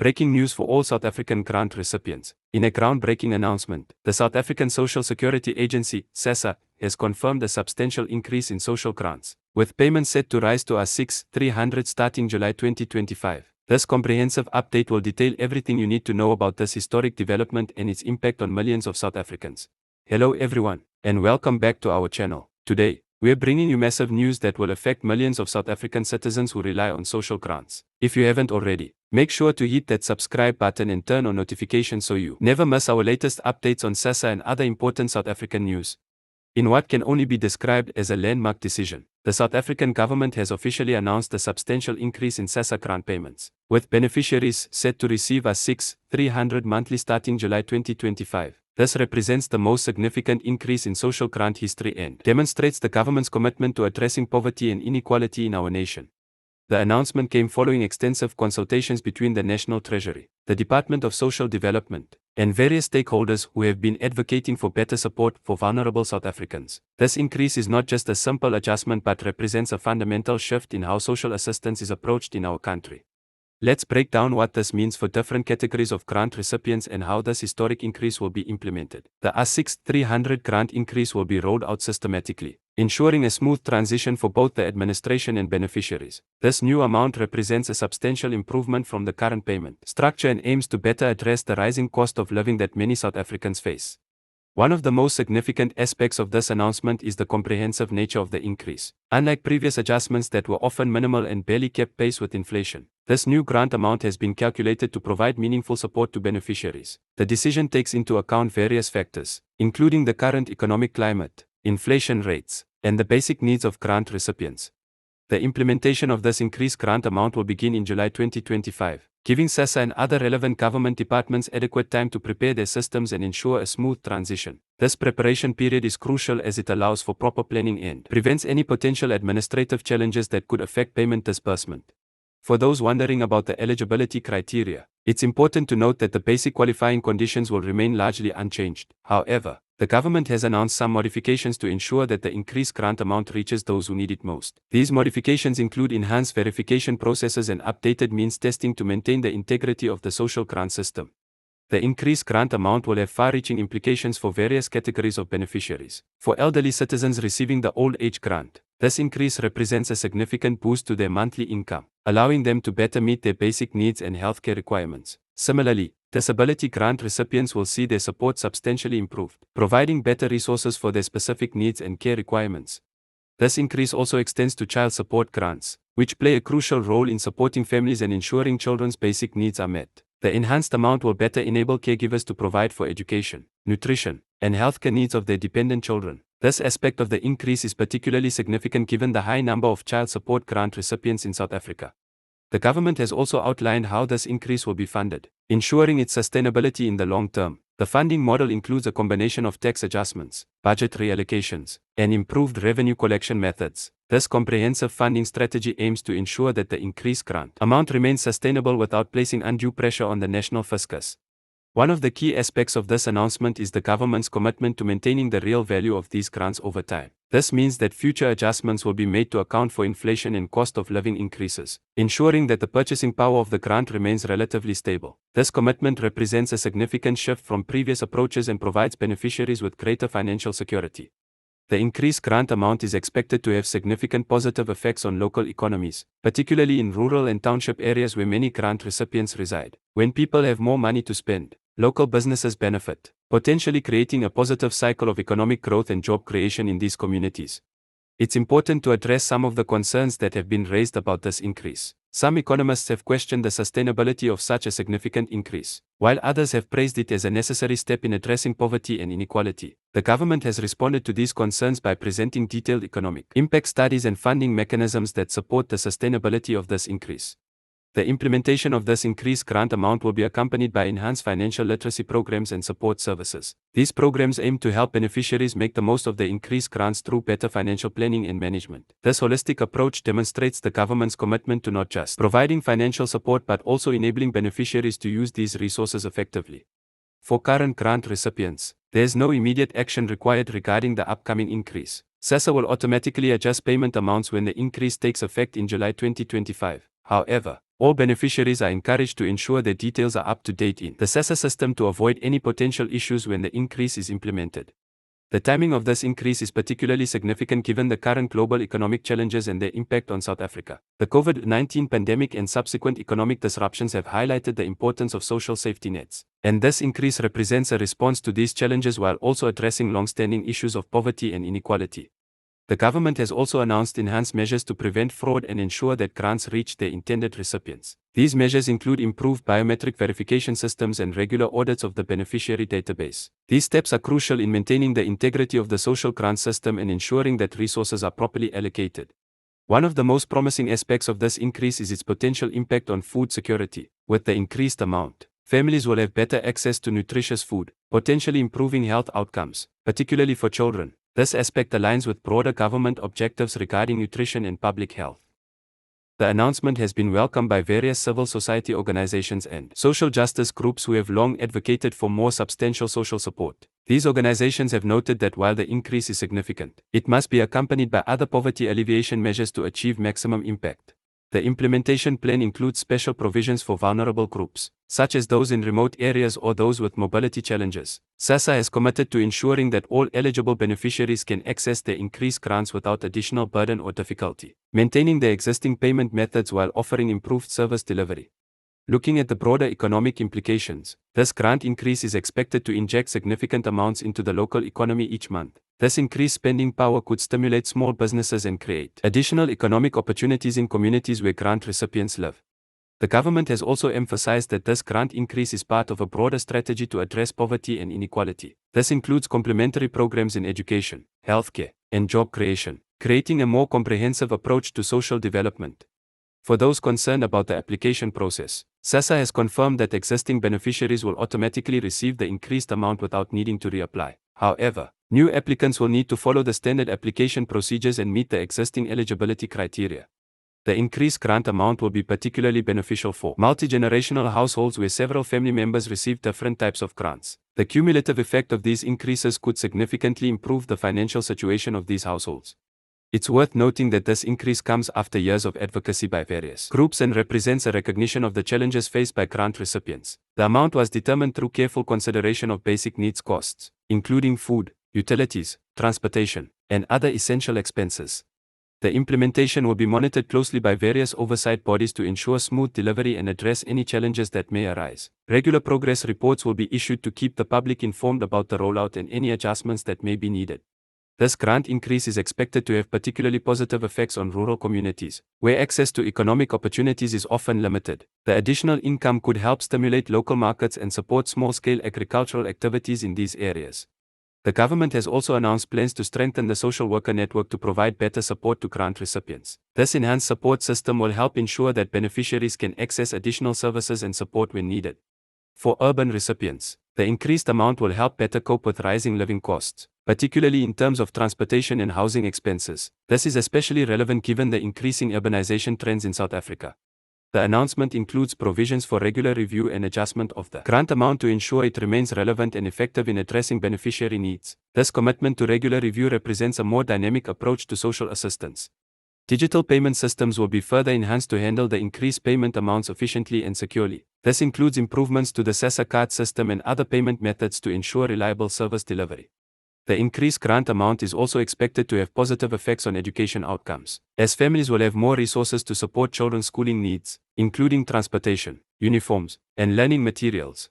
Breaking news for all South African grant recipients. In a groundbreaking announcement, the South African Social Security Agency, Sassa, has confirmed a substantial increase in social grants, with payments set to rise to R6,300 starting July 2025. This comprehensive update will detail everything you need to know about this historic development and its impact on millions of South Africans. Hello everyone, and welcome back to our channel. Today, we are bringing you massive news that will affect millions of South African citizens who rely on social grants. If you haven't already, make sure to hit that subscribe button and turn on notifications so you never miss our latest updates on Sassa and other important South African news. In what can only be described as a landmark decision, the South African government has officially announced a substantial increase in Sassa grant payments, with beneficiaries set to receive R6,300 monthly starting July 2025. This represents the most significant increase in social grant history and demonstrates the government's commitment to addressing poverty and inequality in our nation. The announcement came following extensive consultations between the National Treasury, the Department of Social Development, and various stakeholders who have been advocating for better support for vulnerable South Africans. This increase is not just a simple adjustment but represents a fundamental shift in how social assistance is approached in our country. Let's break down what this means for different categories of grant recipients and how this historic increase will be implemented. The R6,300 grant increase will be rolled out systematically, ensuring a smooth transition for both the administration and beneficiaries. This new amount represents a substantial improvement from the current payment structure and aims to better address the rising cost of living that many South Africans face. One of the most significant aspects of this announcement is the comprehensive nature of the increase. Unlike previous adjustments that were often minimal and barely kept pace with inflation, this new grant amount has been calculated to provide meaningful support to beneficiaries. The decision takes into account various factors, including the current economic climate, inflation rates, and the basic needs of grant recipients. The implementation of this increased grant amount will begin in July 2025, giving Sassa and other relevant government departments adequate time to prepare their systems and ensure a smooth transition. This preparation period is crucial as it allows for proper planning and prevents any potential administrative challenges that could affect payment disbursement. For those wondering about the eligibility criteria, it's important to note that the basic qualifying conditions will remain largely unchanged. However, the government has announced some modifications to ensure that the increased grant amount reaches those who need it most. These modifications include enhanced verification processes and updated means testing to maintain the integrity of the social grant system. The increased grant amount will have far-reaching implications for various categories of beneficiaries. For elderly citizens receiving the old age grant, this increase represents a significant boost to their monthly income, allowing them to better meet their basic needs and healthcare requirements. Similarly, disability grant recipients will see their support substantially improved, providing better resources for their specific needs and care requirements. This increase also extends to child support grants, which play a crucial role in supporting families and ensuring children's basic needs are met. The enhanced amount will better enable caregivers to provide for education, nutrition, and healthcare needs of their dependent children. This aspect of the increase is particularly significant given the high number of child support grant recipients in South Africa. The government has also outlined how this increase will be funded, ensuring its sustainability in the long term. The funding model includes a combination of tax adjustments, budget reallocations, and improved revenue collection methods. This comprehensive funding strategy aims to ensure that the increased grant amount remains sustainable without placing undue pressure on the national fiscus. One of the key aspects of this announcement is the government's commitment to maintaining the real value of these grants over time. This means that future adjustments will be made to account for inflation and cost of living increases, ensuring that the purchasing power of the grant remains relatively stable. This commitment represents a significant shift from previous approaches and provides beneficiaries with greater financial security. The increased grant amount is expected to have significant positive effects on local economies, particularly in rural and township areas where many grant recipients reside. When people have more money to spend, local businesses benefit, potentially creating a positive cycle of economic growth and job creation in these communities. It's important to address some of the concerns that have been raised about this increase. Some economists have questioned the sustainability of such a significant increase, while others have praised it as a necessary step in addressing poverty and inequality. The government has responded to these concerns by presenting detailed economic impact studies and funding mechanisms that support the sustainability of this increase. The implementation of this increased grant amount will be accompanied by enhanced financial literacy programs and support services. These programs aim to help beneficiaries make the most of the increased grants through better financial planning and management. This holistic approach demonstrates the government's commitment to not just providing financial support but also enabling beneficiaries to use these resources effectively. For current grant recipients, there is no immediate action required regarding the upcoming increase. Sassa will automatically adjust payment amounts when the increase takes effect in July 2025. However, all beneficiaries are encouraged to ensure their details are up to date in the Sassa system to avoid any potential issues when the increase is implemented. The timing of this increase is particularly significant given the current global economic challenges and their impact on South Africa. The COVID-19 pandemic and subsequent economic disruptions have highlighted the importance of social safety nets, and this increase represents a response to these challenges while also addressing long-standing issues of poverty and inequality. The government has also announced enhanced measures to prevent fraud and ensure that grants reach their intended recipients. These measures include improved biometric verification systems and regular audits of the beneficiary database. These steps are crucial in maintaining the integrity of the social grant system and ensuring that resources are properly allocated. One of the most promising aspects of this increase is its potential impact on food security. With the increased amount, families will have better access to nutritious food, potentially improving health outcomes, particularly for children. This aspect aligns with broader government objectives regarding nutrition and public health. The announcement has been welcomed by various civil society organizations and social justice groups who have long advocated for more substantial social support. These organizations have noted that while the increase is significant, it must be accompanied by other poverty alleviation measures to achieve maximum impact. The implementation plan includes special provisions for vulnerable groups, such as those in remote areas or those with mobility challenges. Sassa has committed to ensuring that all eligible beneficiaries can access their increased grants without additional burden or difficulty, maintaining their existing payment methods while offering improved service delivery. Looking at the broader economic implications, this grant increase is expected to inject significant amounts into the local economy each month. This increased spending power could stimulate small businesses and create additional economic opportunities in communities where grant recipients live. The government has also emphasized that this grant increase is part of a broader strategy to address poverty and inequality. This includes complementary programs in education, healthcare, and job creation, creating a more comprehensive approach to social development. For those concerned about the application process, Sassa has confirmed that existing beneficiaries will automatically receive the increased amount without needing to reapply. However, new applicants will need to follow the standard application procedures and meet the existing eligibility criteria. The increased grant amount will be particularly beneficial for multi-generational households where several family members receive different types of grants. The cumulative effect of these increases could significantly improve the financial situation of these households. It's worth noting that this increase comes after years of advocacy by various groups and represents a recognition of the challenges faced by grant recipients. The amount was determined through careful consideration of basic needs costs, including food, utilities, transportation, and other essential expenses. The implementation will be monitored closely by various oversight bodies to ensure smooth delivery and address any challenges that may arise. Regular progress reports will be issued to keep the public informed about the rollout and any adjustments that may be needed. This grant increase is expected to have particularly positive effects on rural communities, where access to economic opportunities is often limited. The additional income could help stimulate local markets and support small-scale agricultural activities in these areas. The government has also announced plans to strengthen the social worker network to provide better support to grant recipients. This enhanced support system will help ensure that beneficiaries can access additional services and support when needed. For urban recipients, the increased amount will help better cope with rising living costs, particularly in terms of transportation and housing expenses. This is especially relevant given the increasing urbanization trends in South Africa. The announcement includes provisions for regular review and adjustment of the grant amount to ensure it remains relevant and effective in addressing beneficiary needs. This commitment to regular review represents a more dynamic approach to social assistance. Digital payment systems will be further enhanced to handle the increased payment amounts efficiently and securely. This includes improvements to the Sassa card system and other payment methods to ensure reliable service delivery. The increased grant amount is also expected to have positive effects on education outcomes, as families will have more resources to support children's schooling needs, including transportation, uniforms, and learning materials.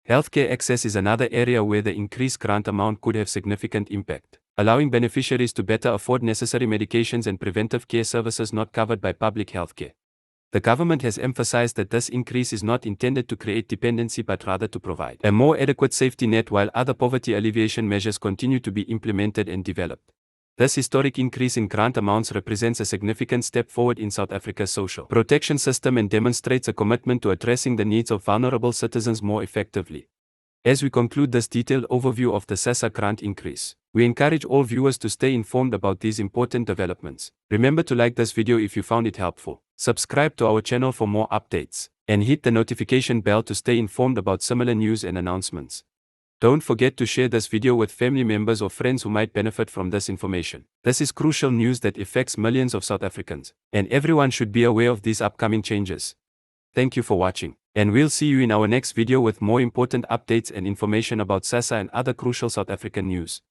Healthcare access is another area where the increased grant amount could have significant impact, allowing beneficiaries to better afford necessary medications and preventive care services not covered by public healthcare. The government has emphasized that this increase is not intended to create dependency but rather to provide a more adequate safety net while other poverty alleviation measures continue to be implemented and developed. This historic increase in grant amounts represents a significant step forward in South Africa's social protection system and demonstrates a commitment to addressing the needs of vulnerable citizens more effectively. As we conclude this detailed overview of the Sassa grant increase, we encourage all viewers to stay informed about these important developments. Remember to like this video if you found it helpful, subscribe to our channel for more updates, and hit the notification bell to stay informed about similar news and announcements. Don't forget to share this video with family members or friends who might benefit from this information. This is crucial news that affects millions of South Africans, and everyone should be aware of these upcoming changes. Thank you for watching, and we'll see you in our next video with more important updates and information about Sassa and other crucial South African news.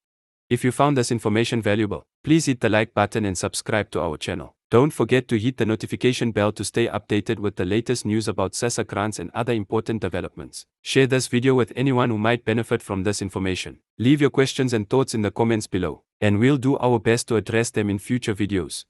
If you found this information valuable, please hit the like button and subscribe to our channel. Don't forget to hit the notification bell to stay updated with the latest news about Sassa grants and other important developments. Share this video with anyone who might benefit from this information. Leave your questions and thoughts in the comments below, and we'll do our best to address them in future videos.